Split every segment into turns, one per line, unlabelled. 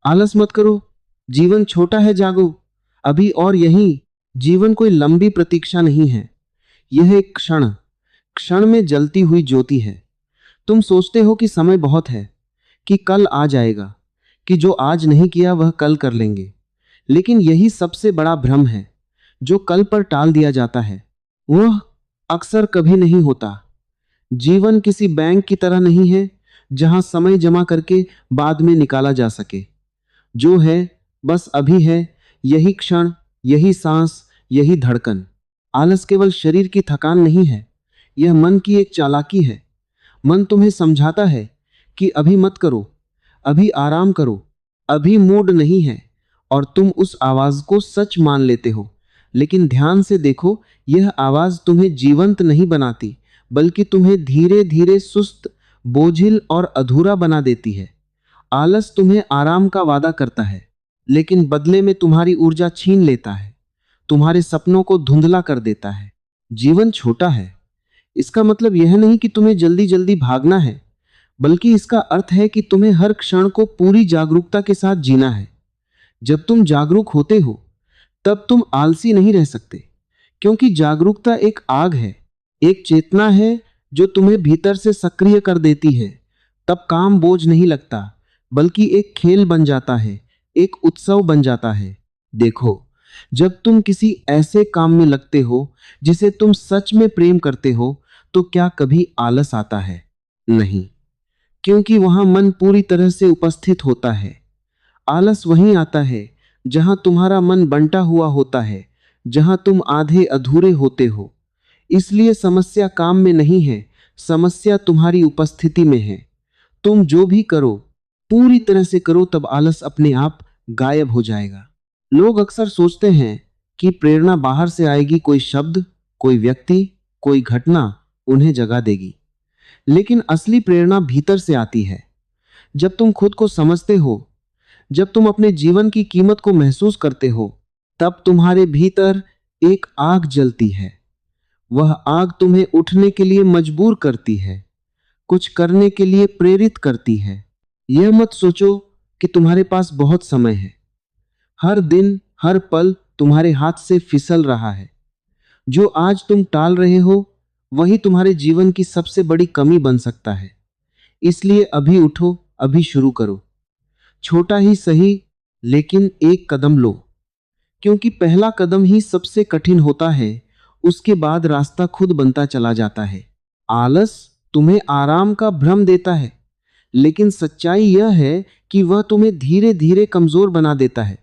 आलस मत करो, जीवन छोटा है, जागो अभी और यहीं। जीवन कोई लंबी प्रतीक्षा नहीं है, यह एक क्षण क्षण में जलती हुई ज्योति है। तुम सोचते हो कि समय बहुत है, कि कल आ जाएगा, कि जो आज नहीं किया वह कल कर लेंगे। लेकिन यही सबसे बड़ा भ्रम है। जो कल पर टाल दिया जाता है वह अक्सर कभी नहीं होता। जीवन किसी बैंक की तरह नहीं है जहां समय जमा करके बाद में निकाला जा सके। जो है बस अभी है, यही क्षण, यही सांस, यही धड़कन। आलस केवल शरीर की थकान नहीं है, यह मन की एक चालाकी है। मन तुम्हें समझाता है कि अभी मत करो, अभी आराम करो, अभी मूड नहीं है, और तुम उस आवाज को सच मान लेते हो। लेकिन ध्यान से देखो, यह आवाज तुम्हें जीवंत नहीं बनाती, बल्कि तुम्हें धीरे धीरे सुस्त, बोझिल और अधूरा बना देती है। आलस तुम्हें आराम का वादा करता है, लेकिन बदले में तुम्हारी ऊर्जा छीन लेता है, तुम्हारे सपनों को धुंधला कर देता है। जीवन छोटा है, इसका मतलब यह नहीं कि तुम्हें जल्दी जल्दी भागना है, बल्कि इसका अर्थ है कि तुम्हें हर क्षण को पूरी जागरूकता के साथ जीना है। जब तुम जागरूक होते हो तब तुम आलसी नहीं रह सकते, क्योंकि जागरूकता एक आग है, एक चेतना है जो तुम्हें भीतर से सक्रिय कर देती है। तब काम बोझ नहीं लगता, बल्कि एक खेल बन जाता है, एक उत्सव बन जाता है। देखो, जब तुम किसी ऐसे काम में लगते हो जिसे तुम सच में प्रेम करते हो, तो क्या कभी आलस आता है? नहीं, क्योंकि वहां मन पूरी तरह से उपस्थित होता है। आलस वहीं आता है जहां तुम्हारा मन बंटा हुआ होता है, जहां तुम आधे अधूरे होते हो। इसलिए समस्या काम में नहीं है, समस्या तुम्हारी उपस्थिति में है। तुम जो भी करो, पूरी तरह से करो, तब आलस अपने आप गायब हो जाएगा। लोग अक्सर सोचते हैं कि प्रेरणा बाहर से आएगी, कोई शब्द, कोई व्यक्ति, कोई घटना उन्हें जगा देगी। लेकिन असली प्रेरणा भीतर से आती है। जब तुम खुद को समझते हो, जब तुम अपने जीवन की कीमत को महसूस करते हो, तब तुम्हारे भीतर एक आग जलती है। वह आग तुम्हें उठने के लिए मजबूर करती है, कुछ करने के लिए प्रेरित करती है। यह मत सोचो कि तुम्हारे पास बहुत समय है। हर दिन, हर पल तुम्हारे हाथ से फिसल रहा है। जो आज तुम टाल रहे हो, वही तुम्हारे जीवन की सबसे बड़ी कमी बन सकता है। इसलिए अभी उठो, अभी शुरू करो। छोटा ही सही, लेकिन एक कदम लो, क्योंकि पहला कदम ही सबसे कठिन होता है, उसके बाद रास्ता खुद बनता चला जाता है। आलस तुम्हें आराम का भ्रम देता है, लेकिन सच्चाई यह है कि वह तुम्हें धीरे धीरे कमजोर बना देता है।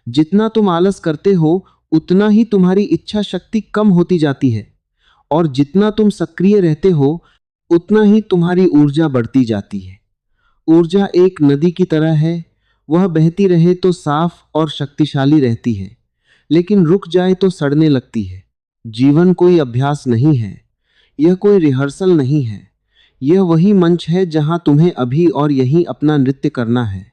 जितना तुम आलस करते हो, उतना ही तुम्हारी इच्छा शक्ति कम होती जाती है, और जितना तुम सक्रिय रहते हो, उतना ही तुम्हारी ऊर्जा बढ़ती जाती है। ऊर्जा एक नदी की तरह है, वह बहती रहे तो साफ और शक्तिशाली रहती है, लेकिन रुक जाए तो सड़ने लगती है। जीवन कोई अभ्यास नहीं है, यह कोई रिहर्सल नहीं है, यह वही मंच है जहां तुम्हें अभी और यहीं अपना नृत्य करना है।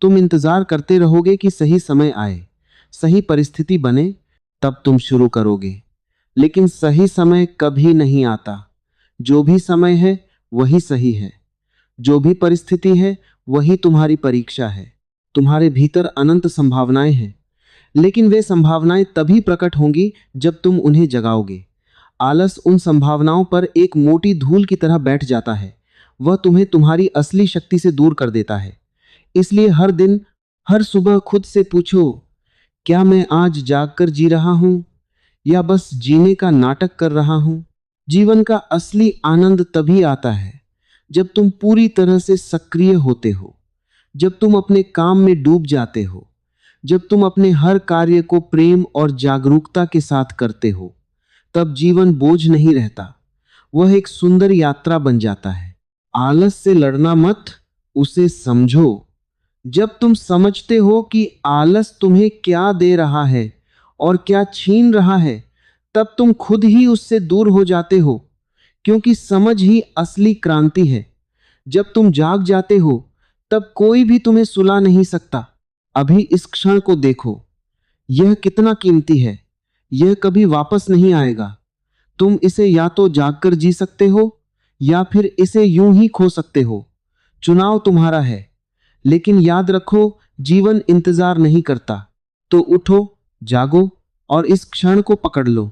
तुम इंतजार करते रहोगे कि सही समय आए, सही परिस्थिति बने, तब तुम शुरू करोगे। लेकिन सही समय कभी नहीं आता। जो भी समय है वही सही है, जो भी परिस्थिति है वही तुम्हारी परीक्षा है। तुम्हारे भीतर अनंत संभावनाएं हैं, लेकिन वे संभावनाएं तभी प्रकट होंगी जब तुम उन्हें जगाओगे। आलस उन संभावनाओं पर एक मोटी धूल की तरह बैठ जाता है, वह तुम्हें तुम्हारी असली शक्ति से दूर कर देता है। इसलिए हर दिन, हर सुबह खुद से पूछो, क्या मैं आज जागकर जी रहा हूं, या बस जीने का नाटक कर रहा हूं? जीवन का असली आनंद तभी आता है जब तुम पूरी तरह से सक्रिय होते हो, जब तुम अपने काम में डूब जाते हो, जब तुम अपने हर कार्य को प्रेम और जागरूकता के साथ करते हो। तब जीवन बोझ नहीं रहता, वह एक सुंदर यात्रा बन जाता है। आलस से लड़ना मत, उसे समझो। जब तुम समझते हो कि आलस तुम्हें क्या दे रहा है और क्या छीन रहा है, तब तुम खुद ही उससे दूर हो जाते हो, क्योंकि समझ ही असली क्रांति है। जब तुम जाग जाते हो, तब कोई भी तुम्हें सुला नहीं सकता। अभी इस क्षण को देखो, यह कितना कीमती है, यह कभी वापस नहीं आएगा। तुम इसे या तो जागकर जी सकते हो, या फिर इसे यूं ही खो सकते हो। चुनाव तुम्हारा है, लेकिन याद रखो, जीवन इंतजार नहीं करता। तो उठो, जागो और इस क्षण को पकड़ लो,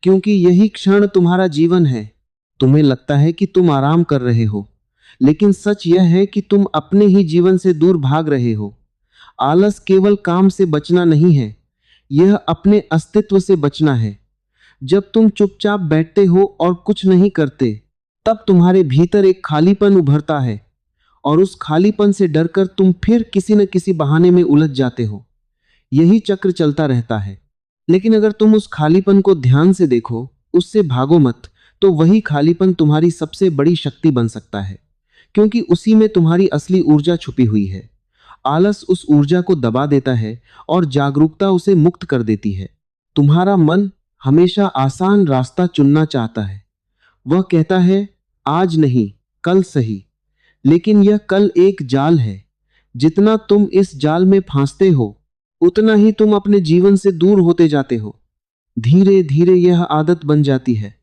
क्योंकि यही क्षण तुम्हारा जीवन है। तुम्हें लगता है कि तुम आराम कर रहे हो, लेकिन सच यह है कि तुम अपने ही जीवन से दूर भाग रहे हो। आलस केवल काम से बचना नहीं है, यह अपने अस्तित्व से बचना है। जब तुम चुपचाप बैठते हो और कुछ नहीं करते, तब तुम्हारे भीतर एक खालीपन उभरता है, और उस खालीपन से डरकर तुम फिर किसी न किसी बहाने में उलझ जाते हो। यही चक्र चलता रहता है। लेकिन अगर तुम उस खालीपन को ध्यान से देखो, उससे भागो मत, तो वही खालीपन तुम्हारी सबसे बड़ी शक्ति बन सकता है, क्योंकि उसी में तुम्हारी असली ऊर्जा छुपी हुई है। आलस उस ऊर्जा को दबा देता है और जागरूकता उसे मुक्त कर देती है। तुम्हारा मन हमेशा आसान रास्ता चुनना चाहता है। वह कहता है, आज नहीं, कल सही। लेकिन यह कल एक जाल है। जितना तुम इस जाल में फंसते हो, उतना ही तुम अपने जीवन से दूर होते जाते हो। धीरे धीरे यह आदत बन जाती है,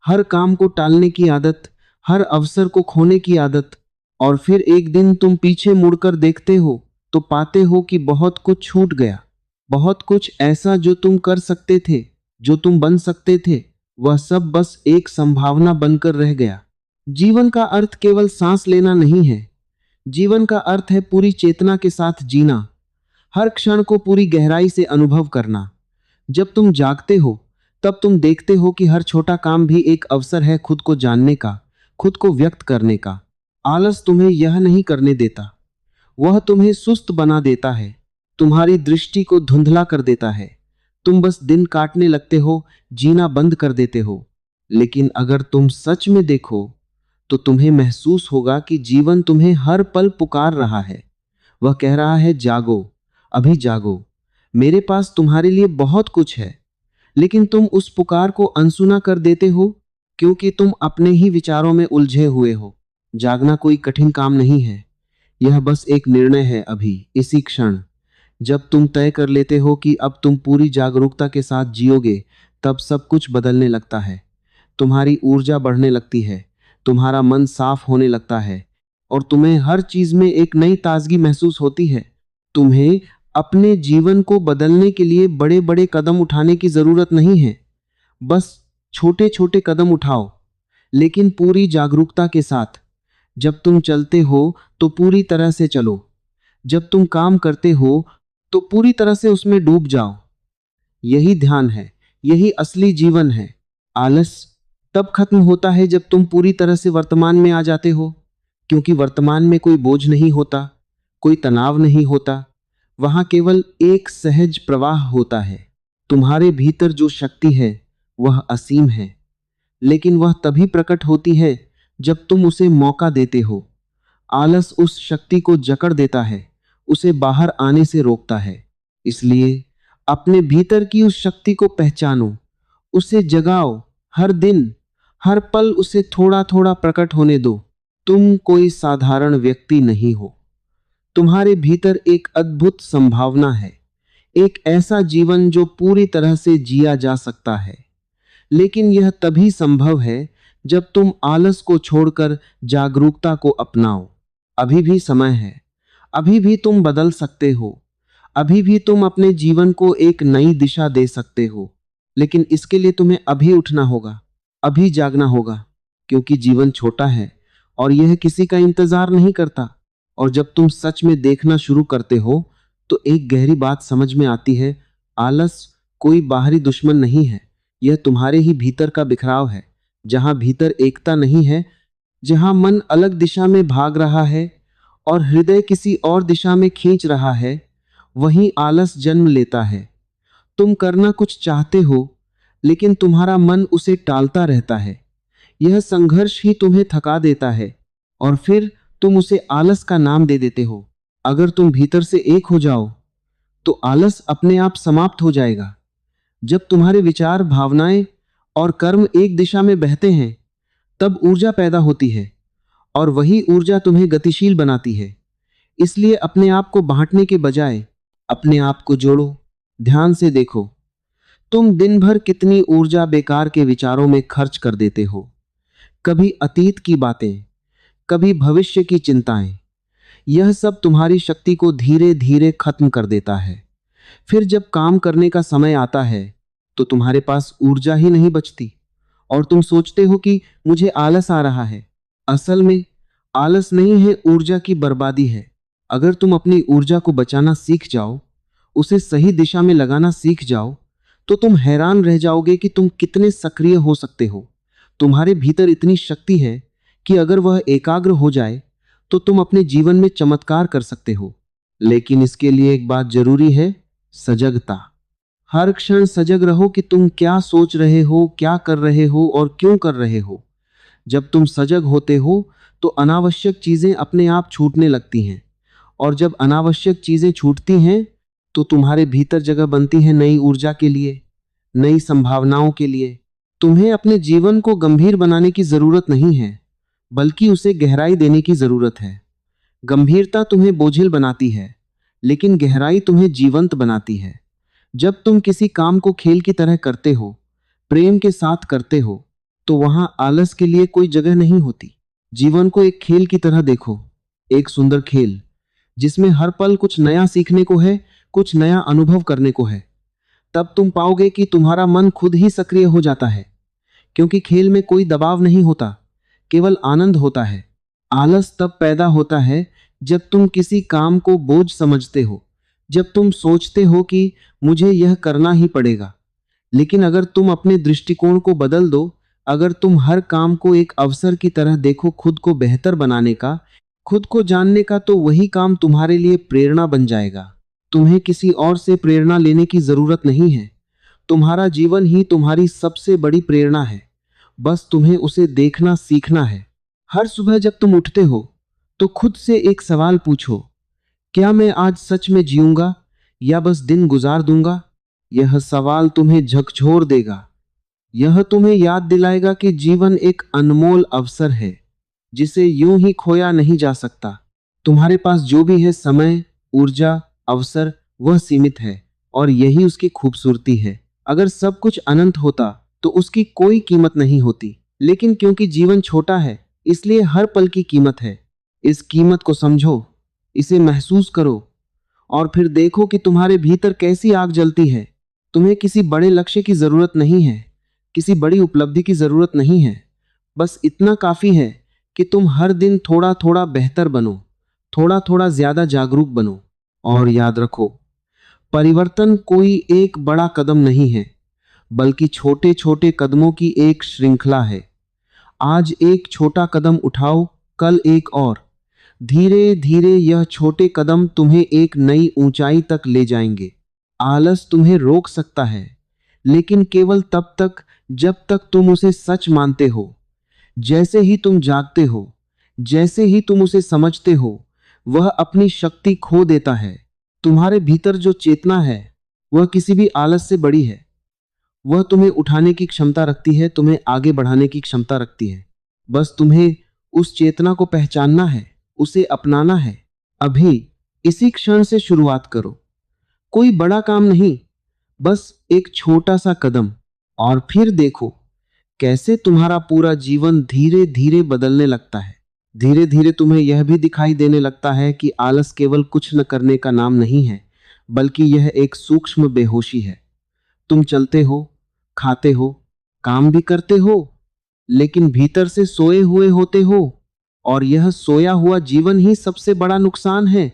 हर काम को टालने की आदत, हर अवसर को खोने की आदत। और फिर एक दिन तुम पीछे मुड़कर देखते हो तो पाते हो कि बहुत कुछ छूट गया। बहुत कुछ ऐसा जो तुम कर सकते थे, जो तुम बन सकते थे, वह सब बस एक संभावना बनकर रह गया। जीवन का अर्थ केवल सांस लेना नहीं है। जीवन का अर्थ है पूरी चेतना के साथ जीना, हर क्षण को पूरी गहराई से अनुभव करना। जब तुम जागते हो, तब तुम देखते हो कि हर छोटा काम भी एक अवसर है खुद को जानने का, खुद को व्यक्त करने का। आलस तुम्हें यह नहीं करने देता। वह तुम्हें सुस्त बना देता है, तुम्हारी दृष्टि को धुंधला कर देता है। तुम बस दिन काटने लगते हो, जीना बंद कर देते हो। लेकिन अगर तुम सच में देखो, तो तुम्हें महसूस होगा कि जीवन तुम्हें हर पल पुकार रहा है। वह कह रहा है, जागो, अभी जागो, मेरे पास तुम्हारे लिए बहुत कुछ है। लेकिन तुम उस पुकार को अनसुना कर देते हो, क्योंकि तुम अपने ही विचारों में उलझे हुए हो। जागना कोई कठिन काम नहीं है, यह बस एक निर्णय है। अभी इसी क्षण जब तुम तय कर लेते हो कि अब तुम पूरी जागरूकता के साथ जियोगे, तब सब कुछ बदलने लगता है। तुम्हारी ऊर्जा बढ़ने लगती है, तुम्हारा मन साफ होने लगता है, और तुम्हें हर चीज में एक नई ताजगी महसूस होती है। तुम्हें अपने जीवन को बदलने के लिए बड़े बड़े कदम उठाने की जरूरत नहीं है। बस छोटे छोटे कदम उठाओ, लेकिन पूरी जागरूकता के साथ। जब तुम चलते हो तो पूरी तरह से चलो। जब तुम काम करते हो तो पूरी तरह से उसमें डूब जाओ। यही ध्यान है, यही असली जीवन है। आलस तब खत्म होता है जब तुम पूरी तरह से वर्तमान में आ जाते हो, क्योंकि वर्तमान में कोई बोझ नहीं होता, कोई तनाव नहीं होता। वहां केवल एक सहज प्रवाह होता है। तुम्हारे भीतर जो शक्ति है वह असीम है, लेकिन वह तभी प्रकट होती है जब तुम उसे मौका देते हो। आलस उस शक्ति को जकड़ देता है, उसे बाहर आने से रोकता है। इसलिए अपने भीतर की उस शक्ति को पहचानो, उसे जगाओ। हर दिन, हर पल उसे थोड़ा थोड़ा प्रकट होने दो। तुम कोई साधारण व्यक्ति नहीं हो। तुम्हारे भीतर एक अद्भुत संभावना है, एक ऐसा जीवन जो पूरी तरह से जिया जा सकता है। लेकिन यह तभी संभव है जब तुम आलस को छोड़कर जागरूकता को अपनाओ। अभी भी समय है, अभी भी तुम बदल सकते हो, अभी भी तुम अपने जीवन को एक नई दिशा दे सकते हो। लेकिन इसके लिए तुम्हें अभी उठना होगा, अभी जागना होगा, क्योंकि जीवन छोटा है और यह किसी का इंतजार नहीं करता। और जब तुम सच में देखना शुरू करते हो, तो एक गहरी बात समझ में आती है। आलस कोई बाहरी दुश्मन नहीं है, यह तुम्हारे ही भीतर का बिखराव है। जहां भीतर एकता नहीं है, जहां मन अलग दिशा में भाग रहा है और हृदय किसी और दिशा में खींच रहा है, वहीं आलस जन्म लेता है। तुम करना कुछ चाहते हो, लेकिन तुम्हारा मन उसे टालता रहता है। यह संघर्ष ही तुम्हें थका देता है, और फिर तुम उसे आलस का नाम दे देते हो। अगर तुम भीतर से एक हो जाओ, तो आलस अपने आप समाप्त हो जाएगा। जब तुम्हारे विचार, भावनाएं और कर्म एक दिशा में बहते हैं, तब ऊर्जा पैदा होती है, और वही ऊर्जा तुम्हें गतिशील बनाती है। इसलिए अपने आप को बांटने के बजाय अपने आप को जोड़ो। ध्यान से देखो, तुम दिन भर कितनी ऊर्जा बेकार के विचारों में खर्च कर देते हो। कभी अतीत की बातें, कभी भविष्य की चिंताएं। यह सब तुम्हारी शक्ति को धीरे धीरे खत्म कर देता है। फिर जब काम करने का समय आता है तो तुम्हारे पास ऊर्जा ही नहीं बचती और तुम सोचते हो कि मुझे आलस आ रहा है। असल में आलस नहीं है, ऊर्जा की बर्बादी है। अगर तुम अपनी ऊर्जा को बचाना सीख जाओ, उसे सही दिशा में लगाना सीख जाओ, तो तुम हैरान रह जाओगे कि तुम कितने सक्रिय हो सकते हो। तुम्हारे भीतर इतनी शक्ति है कि अगर वह एकाग्र हो जाए तो तुम अपने जीवन में चमत्कार कर सकते हो। लेकिन इसके लिए एक बात जरूरी है, सजगता। हर क्षण सजग रहो कि तुम क्या सोच रहे हो, क्या कर रहे हो और क्यों कर रहे हो। जब तुम सजग होते हो तो अनावश्यक चीजें अपने आप छूटने लगती हैं, और जब अनावश्यक चीजें छूटती हैं तो तुम्हारे भीतर जगह बनती है नई ऊर्जा के लिए, नई संभावनाओं के लिए। तुम्हें अपने जीवन को गंभीर बनाने की जरूरत नहीं है, बल्कि उसे गहराई देने की जरूरत है। गंभीरता तुम्हें बोझिल बनाती है, लेकिन गहराई तुम्हें जीवंत बनाती है। जब तुम किसी काम को खेल की तरह करते हो, प्रेम के साथ करते हो, तो वहां आलस के लिए कोई जगह नहीं होती। जीवन को एक खेल की तरह देखो, एक सुंदर खेल जिसमें हर पल कुछ नया सीखने को है, कुछ नया अनुभव करने को है। तब तुम पाओगे कि तुम्हारा मन खुद ही सक्रिय हो जाता है, क्योंकि खेल में कोई दबाव नहीं होता, केवल आनंद होता है। आलस तब पैदा होता है जब तुम किसी काम को बोझ समझते हो, जब तुम सोचते हो कि मुझे यह करना ही पड़ेगा। लेकिन अगर तुम अपने दृष्टिकोण को बदल दो, अगर तुम हर काम को एक अवसर की तरह देखो, खुद को बेहतर बनाने का, खुद को जानने का, तो वही काम तुम्हारे लिए प्रेरणा बन जाएगा। तुम्हें किसी और से प्रेरणा लेने की जरूरत नहीं है। तुम्हारा जीवन ही तुम्हारी सबसे बड़ी प्रेरणा है। बस तुम्हें उसे देखना सीखना है। हर सुबह जब तुम उठते हो तो खुद से एक सवाल पूछो, क्या मैं आज सच में जीऊंगा या बस दिन गुजार दूंगा? यह सवाल तुम्हें झकझोर देगा। यह तुम्हें याद दिलाएगा कि जीवन एक अनमोल अवसर है जिसे यूं ही खोया नहीं जा सकता। तुम्हारे पास जो भी है, समय, ऊर्जा, अवसर, वह सीमित है, और यही उसकी खूबसूरती है। अगर सब कुछ अनंत होता तो उसकी कोई कीमत नहीं होती। लेकिन क्योंकि जीवन छोटा है, इसलिए हर पल की कीमत है। इस कीमत को समझो, इसे महसूस करो, और फिर देखो कि तुम्हारे भीतर कैसी आग जलती है। तुम्हें किसी बड़े लक्ष्य की जरूरत नहीं है, किसी बड़ी उपलब्धि की जरूरत नहीं है। बस इतना काफी है कि तुम हर दिन थोड़ा थोड़ा बेहतर बनो, थोड़ा थोड़ा ज्यादा जागरूक बनो। और याद रखो, परिवर्तन कोई एक बड़ा कदम नहीं है, बल्कि छोटे छोटे कदमों की एक श्रृंखला है। आज एक छोटा कदम उठाओ, कल एक और। धीरे धीरे यह छोटे कदम तुम्हें एक नई ऊंचाई तक ले जाएंगे। आलस तुम्हें रोक सकता है, लेकिन केवल तब तक जब तक तुम उसे सच मानते हो। जैसे ही तुम जागते हो, जैसे ही तुम उसे समझते हो, वह अपनी शक्ति खो देता है। तुम्हारे भीतर जो चेतना है वह किसी भी आलस से बड़ी है। वह तुम्हें उठाने की क्षमता रखती है, तुम्हें आगे बढ़ाने की क्षमता रखती है। बस तुम्हें उस चेतना को पहचानना है, उसे अपनाना है। अभी इसी क्षण से शुरुआत करो। कोई बड़ा काम नहीं, बस एक छोटा सा कदम, और फिर देखो कैसे तुम्हारा पूरा जीवन धीरे धीरे बदलने लगता है। धीरे धीरे तुम्हें यह भी दिखाई देने लगता है कि आलस केवल कुछ न करने का नाम नहीं है, बल्कि यह एक सूक्ष्म बेहोशी है। तुम चलते हो, खाते हो, काम भी करते हो, लेकिन भीतर से सोए हुए होते हो। और यह सोया हुआ जीवन ही सबसे बड़ा नुकसान है,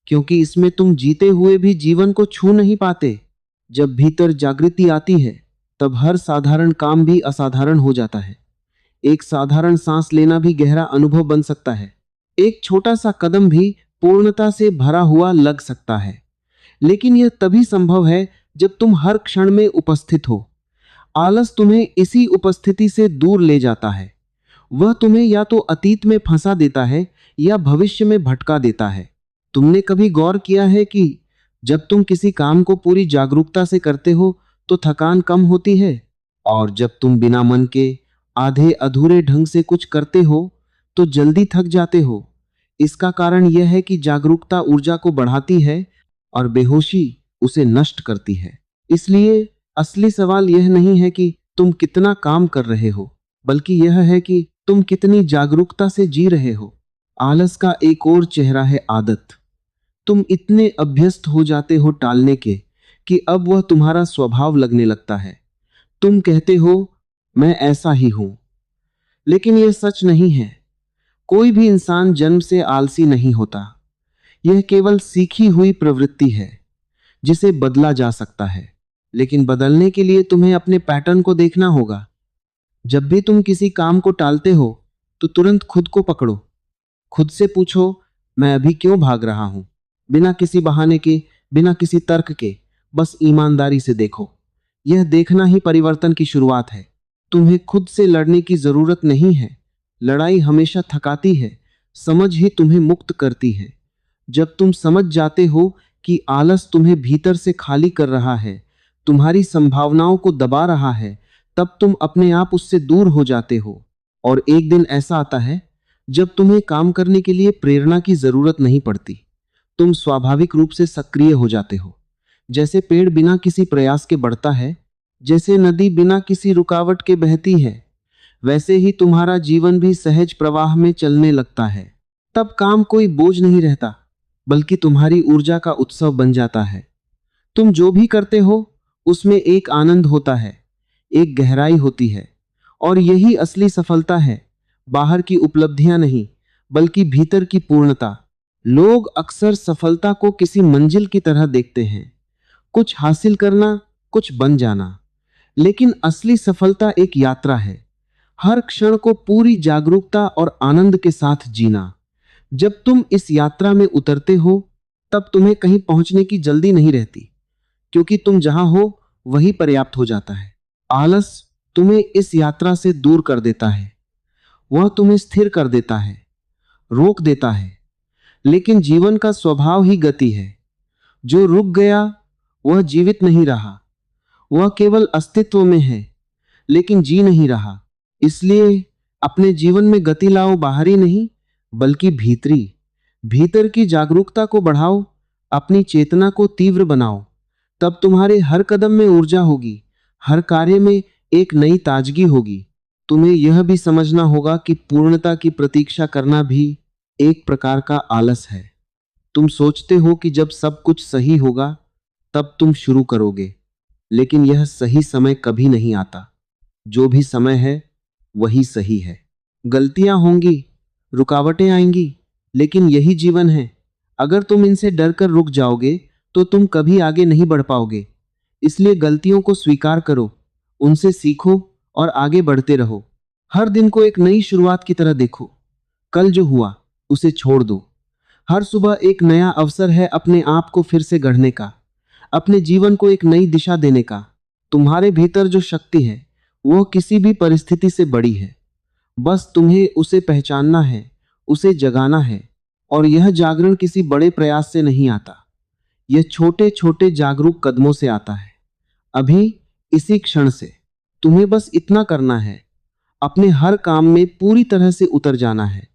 क्योंकि इसमें तुम जीते हुए भी जीवन को छू नहीं पाते। जब भीतर जागृति आती है, तब हर साधारण काम भी असाधारण हो जाता है। एक साधारण सांस लेना भी गहरा अनुभव बन सकता है। एक छोटा सा कदम भी पूर्णता से भरा हुआ लग सकता है। लेकिन यह तभी संभव है जब तुम हर क्षण में उपस्थित हो। आलस तुम्हें इसी उपस्थिति से दूर ले जाता है। वह तुम्हें या तो अतीत में फंसा देता है या भविष्य में भटका देता है। तुमने कभी गौर किया है कि जब तुम किसी काम को पूरी जागरूकता से करते हो तो थकान कम होती है, और जब तुम बिना मन के आधे अधूरे ढंग से कुछ करते हो तो जल्दी थक जाते हो। इसका कारण यह है कि जागरूकता ऊर्जा को बढ़ाती है और बेहोशी उसे नष्ट करती है। इसलिए असली सवाल यह नहीं है कि तुम कितना काम कर रहे हो, बल्कि यह है कि तुम कितनी जागरूकता से जी रहे हो। आलस का एक और चेहरा है आदत। तुम इतने अभ्यस्त हो जाते हो टालने के कि अब वह तुम्हारा स्वभाव लगने लगता है। तुम कहते हो मैं ऐसा ही हूं, लेकिन यह सच नहीं है। कोई भी इंसान जन्म से आलसी नहीं होता। यह केवल सीखी हुई प्रवृत्ति है जिसे बदला जा सकता है। लेकिन बदलने के लिए तुम्हें अपने पैटर्न को देखना होगा। जब भी तुम किसी काम को टालते हो तो तुरंत खुद को पकड़ो। खुद से पूछो, मैं अभी क्यों भाग रहा हूं? बिना किसी बहाने के, बिना किसी तर्क के, बस ईमानदारी से देखो। यह देखना ही परिवर्तन की शुरुआत है। तुम्हें खुद से लड़ने की जरूरत नहीं है। लड़ाई हमेशा थकाती है, समझ ही तुम्हें मुक्त करती है। जब तुम समझ जाते हो कि आलस तुम्हें भीतर से खाली कर रहा है, तुम्हारी संभावनाओं को दबा रहा है, तब तुम अपने आप उससे दूर हो जाते हो। और एक दिन ऐसा आता है जब तुम्हें काम करने के लिए प्रेरणा की जरूरत नहीं पड़ती। तुम स्वाभाविक रूप से सक्रिय हो जाते हो। जैसे पेड़ बिना किसी प्रयास के बढ़ता है, जैसे नदी बिना किसी रुकावट के बहती है, वैसे ही तुम्हारा जीवन भी सहज प्रवाह में चलने लगता है। तब काम कोई बोझ नहीं रहता, बल्कि तुम्हारी ऊर्जा का उत्सव बन जाता है। तुम जो भी करते हो उसमें एक आनंद होता है, एक गहराई होती है। और यही असली सफलता है, बाहर की उपलब्धियां नहीं, बल्कि भीतर की पूर्णता। लोग अक्सर सफलता को किसी मंजिल की तरह देखते हैं, कुछ हासिल करना, कुछ बन जाना। लेकिन असली सफलता एक यात्रा है, हर क्षण को पूरी जागरूकता और आनंद के साथ जीना। जब तुम इस यात्रा में उतरते हो तब तुम्हें कहीं पहुंचने की जल्दी नहीं रहती, क्योंकि तुम जहां हो वही पर्याप्त हो जाता है। आलस तुम्हें इस यात्रा से दूर कर देता है। वह तुम्हें स्थिर कर देता है, रोक देता है। लेकिन जीवन का स्वभाव ही गति है। जो रुक गया वह जीवित नहीं रहा, वह केवल अस्तित्व में है, लेकिन जी नहीं रहा। इसलिए अपने जीवन में गति लाओ, बाहरी नहीं बल्कि भीतरी। भीतर की जागरूकता को बढ़ाओ, अपनी चेतना को तीव्र बनाओ। तब तुम्हारे हर कदम में ऊर्जा होगी, हर कार्य में एक नई ताजगी होगी। तुम्हें यह भी समझना होगा कि पूर्णता की प्रतीक्षा करना भी एक प्रकार का आलस है। तुम सोचते हो कि जब सब कुछ सही होगा तब तुम शुरू करोगे, लेकिन यह सही समय कभी नहीं आता। जो भी समय है वही सही है। गलतियां होंगी, रुकावटें आएंगी, लेकिन यही जीवन है। अगर तुम इनसे डरकर रुक जाओगे तो तुम कभी आगे नहीं बढ़ पाओगे। इसलिए गलतियों को स्वीकार करो, उनसे सीखो और आगे बढ़ते रहो। हर दिन को एक नई शुरुआत की तरह देखो। कल जो हुआ उसे छोड़ दो। हर सुबह एक नया अवसर है अपने आप को फिर से गढ़ने का, अपने जीवन को एक नई दिशा देने का। तुम्हारे भीतर जो शक्ति है वह किसी भी परिस्थिति से बड़ी है। बस तुम्हें उसे पहचानना है, उसे जगाना है। और यह जागरण किसी बड़े प्रयास से नहीं आता, यह छोटे छोटे जागरूक कदमों से आता है। अभी इसी क्षण से तुम्हें बस इतना करना है, अपने हर काम में पूरी तरह से उतर जाना है,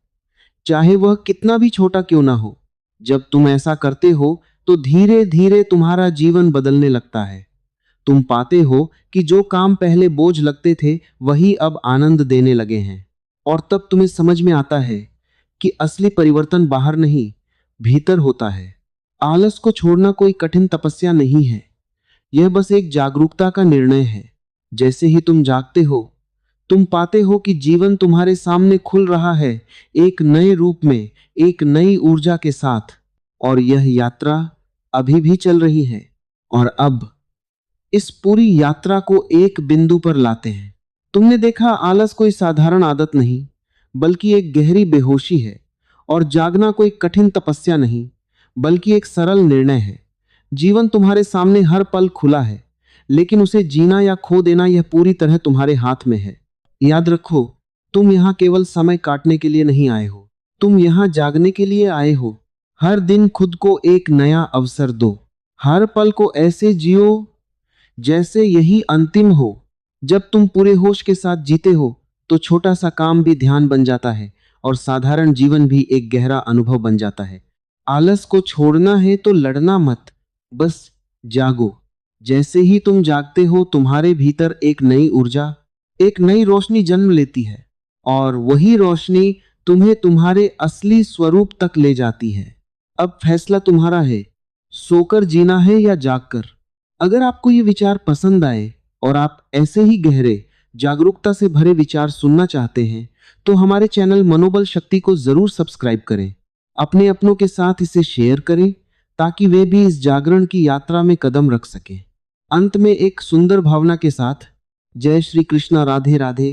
चाहे वह कितना भी छोटा क्यों ना हो। जब तुम ऐसा करते हो तो धीरे धीरे तुम्हारा जीवन बदलने लगता है। तुम पाते हो कि जो काम पहले बोझ लगते थे वही अब आनंद देने लगे हैं। और तब तुम्हें समझ में आता है कि असली परिवर्तन बाहर नहीं, भीतर होता है। आलस को छोड़ना कोई कठिन तपस्या नहीं है, यह बस एक जागरूकता का निर्णय है। जैसे ही तुम जागते हो तुम पाते हो कि जीवन तुम्हारे सामने खुल रहा है, एक नए रूप में, एक नई ऊर्जा के साथ। और यह यात्रा अभी भी चल रही है। और अब इस पूरी यात्रा को एक बिंदु पर लाते हैं। तुमने देखा, आलस कोई साधारण आदत नहीं, बल्कि एक गहरी बेहोशी है। और जागना कोई कठिन तपस्या नहीं, बल्कि एक सरल निर्णय है। जीवन तुम्हारे सामने हर पल खुला है, लेकिन उसे जीना या खो देना यह पूरी तरह तुम्हारे हाथ में है। याद रखो, तुम यहाँ केवल समय काटने के लिए नहीं आए हो, तुम यहाँ जागने के लिए आए हो। हर दिन खुद को एक नया अवसर दो, हर पल को ऐसे जियो जैसे यही अंतिम हो। जब तुम पूरे होश के साथ जीते हो तो छोटा सा काम भी ध्यान बन जाता है और साधारण जीवन भी एक गहरा अनुभव बन जाता है। आलस को छोड़ना है तो लड़ना मत, बस जागो। जैसे ही तुम जागते हो तुम्हारे भीतर एक नई ऊर्जा, एक नई रोशनी जन्म लेती है। और वही रोशनी तुम्हें तुम्हारे असली स्वरूप तक ले जाती है। अब फैसला तुम्हारा है, सोकर जीना है या जागकर। अगर आपको ये विचार पसंद आए और आप ऐसे ही गहरे जागरूकता से भरे विचार सुनना चाहते हैं तो हमारे चैनल मनोबल शक्ति को जरूर सब्सक्राइब करें। अपने अपनों के साथ इसे शेयर करें ताकि वे भी इस जागरण की यात्रा में कदम रख सकें। अंत में एक सुंदर भावना के साथ, जय श्री कृष्णा, राधे राधे।